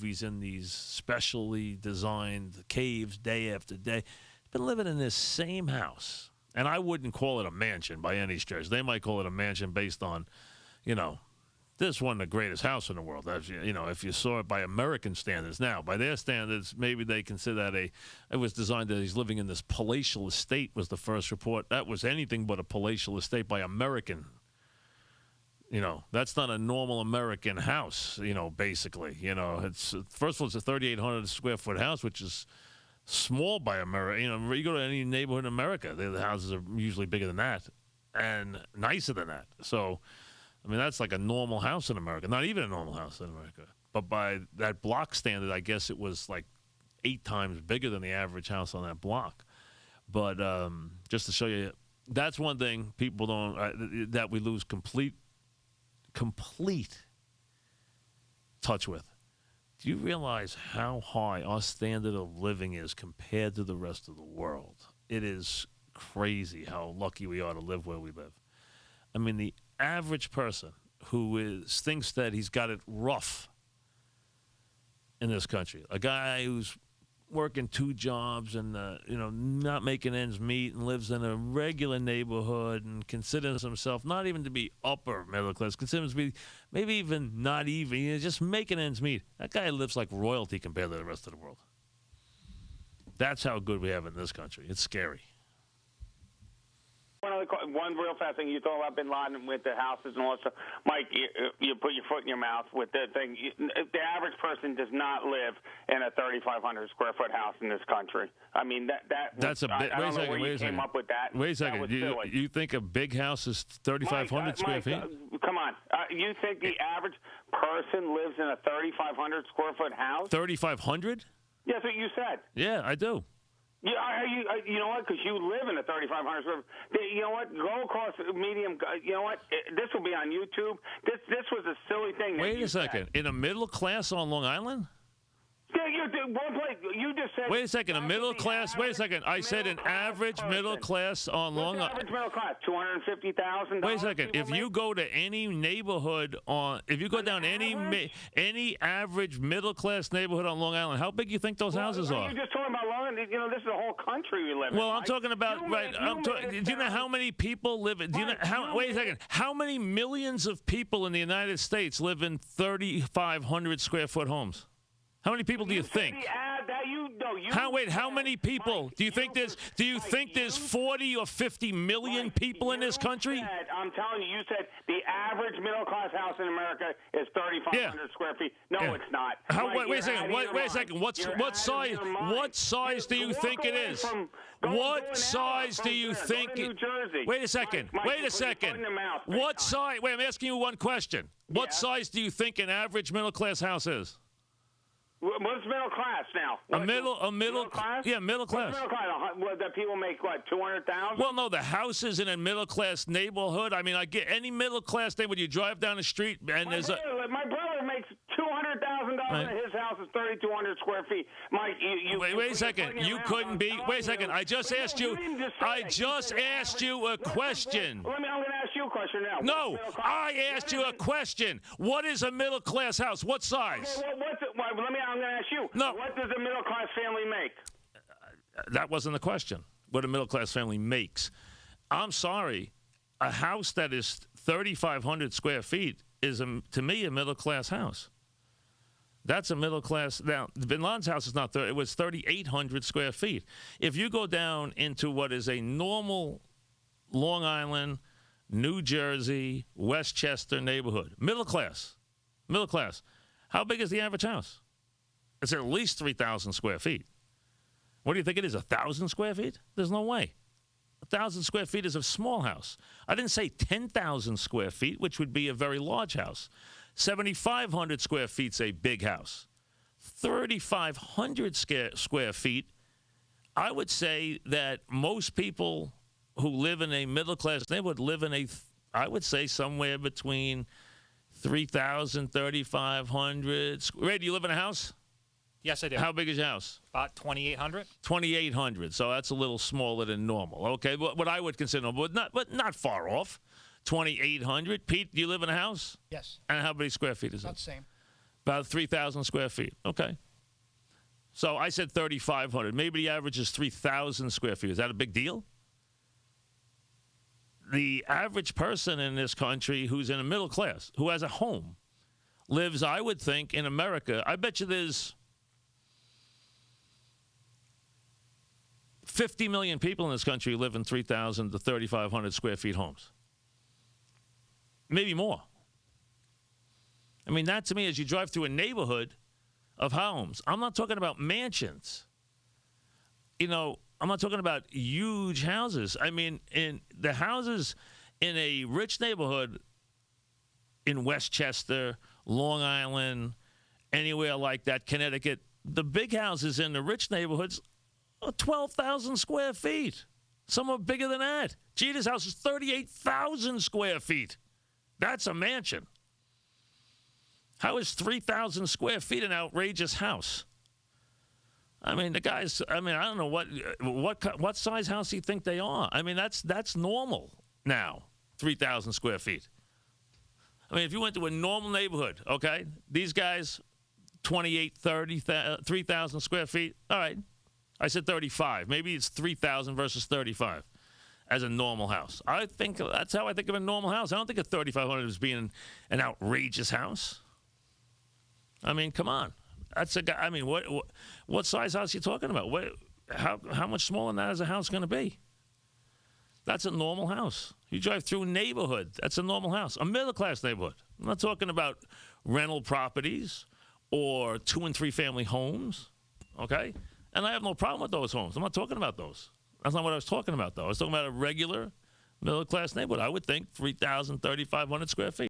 movies in these specially designed caves day after day. Been living in this same house. And I wouldn't call it a mansion by any stretch. They might call it a mansion based on, this one the greatest house in the world. If you saw it by American standards. Now, by their standards, maybe they consider that it was designed that he's living in this palatial estate was the first report. That was anything but a palatial estate by American. That's not a normal American house, basically. It's first of all, it's a 3,800 square foot house, which is small by America. You go to any neighborhood in America, the houses are usually bigger than that and nicer than that. So, that's like a normal house in America. Not even a normal house in America. But by that block standard, I guess it was like 8 times bigger than the average house on that block. But just to show you, that's one thing people don't, that we lose complete touch with. Do you realize how high our standard of living is compared to the rest of the world? It is crazy how lucky we are to live where we live. The average person who thinks that he's got it rough in this country, a guy who's working 2 jobs and not making ends meet and lives in a regular neighborhood and considers himself not even to be upper middle class, considers to be maybe even not even, just making ends meet. That guy lives like royalty compared to the rest of the world. That's how good we have in this country. It's scary. One real fast thing. You talk about Bin Laden with the houses and all that stuff. Mike, you put your foot in your mouth with the thing. The average person does not live in a 3,500 square foot house in this country. That's a bit. Wait a second. Wait a second. Came up with that. Wait a second. You think a big house is 3,500 square feet? Come on. You think the average person lives in a 3,500 square foot house? 3,500? Yeah, that's what you said. Yeah, I do. Yeah, you know what? Because you live in a 3,500 square. You know what? Go across medium. You know what? This will be on YouTube. This was a silly thing. Wait a second. In a middle class on Long Island? Yeah, you just said. Wait a second. A middle class. Wait a second. I said an average middle class on Long Island. Average middle class, $250,000. Wait a second. If you go to any neighborhood if you go down any average middle class neighborhood on Long Island, how big do you think those houses are? You're just talking about Long Island. This is the whole country we live in. Well, I'm talking about do you know how many people live in? Wait a second. How many millions of people in the United States live in 3,500 square foot homes? How many people do you think? How many people do you think there's? Do you think there's 40 or 50 million people in this country? I'm telling you, you said the average middle class house in America is 3,500 square feet. No, it's not. Wait a second. Wait a second. What size? What size do you think it is? What size do you think? Wait a second. Wait a second. What size? Wait, I'm asking you one question. What size do you think an average middle class house is? What's middle class now? A middle class? Yeah, middle class. Middle class? That people make what, 200,000? Well, no, the houses in a middle class neighborhood. I get any middle class neighborhood. You drive down the street and there's my brother makes $200,000 and his house is 3,200 square feet. Mike, wait a second. You couldn't be. Wait a second. I just asked you. I just asked you a question. I'm going to ask you a question now. No, I asked you a question. What is a middle class house? What size? I'm going to ask you. No. What does a middle class family make? That wasn't the question. What a middle class family makes. I'm sorry. A house that is 3,500 square feet is, to me, a middle class house. That's a middle class. Now, Bin Laden's house is not 30. It was 3,800 square feet. If you go down into what is a normal Long Island, New Jersey, Westchester neighborhood, middle class. How big is the average house? It's at least 3,000 square feet. What do you think it is, 1,000 square feet? There's no way. 1,000 square feet is a small house. I didn't say 10,000 square feet, which would be a very large house. 7,500 square feet is a big house. 3,500 square feet, I would say that most people who live in a middle-class neighborhood live in I would say somewhere between 3,000, 3,500. Ray, do you live in a house? Yes, I do. How big is your house? About 2,800. 2,800. So that's a little smaller than normal. Okay, what I would consider normal, but not far off. 2,800. Pete, do you live in a house? Yes. And how many square feet is it? About the same. About 3,000 square feet. Okay. So I said 3,500. Maybe the average is 3,000 square feet. Is that a big deal? The average person in this country who's in a middle class, who has a home, lives, I would think, in America. I bet you there's 50 million people in this country who live in 3,000 to 3,500 square feet homes. Maybe more. I mean, that to me, as you drive through a neighborhood of homes, I'm not talking about mansions. You know, I'm not talking about huge houses. I mean, in the houses in a rich neighborhood in Westchester, Long Island, anywhere like that, Connecticut, the big houses in the rich neighborhoods are 12,000 square feet. Some are bigger than that. Jeter's house is 38,000 square feet. That's a mansion. How is 3,000 square feet an outrageous house? I mean, the guys, I don't know what size house do you think they are? I mean, that's normal now, 3,000 square feet. I mean, if you went to a normal neighborhood, okay, these guys, 28, 30, 3,000 square feet, all right. I said 35. Maybe it's 3,000 versus 35 as a normal house. I think that's how I think of a normal house. I don't think a 3,500 is being an outrageous house. I mean, come on. That's a guy. I mean, what size house are you talking about? How much smaller than that is a house going to be? That's a normal house. You drive through a neighborhood. That's a normal house. A middle-class neighborhood. I'm not talking about rental properties or 2- and 3-family homes, okay? And I have no problem with those homes. I'm not talking about those. That's not what I was talking about, though. I was talking about a regular middle-class neighborhood. I would think 3,000, 3,500 square feet.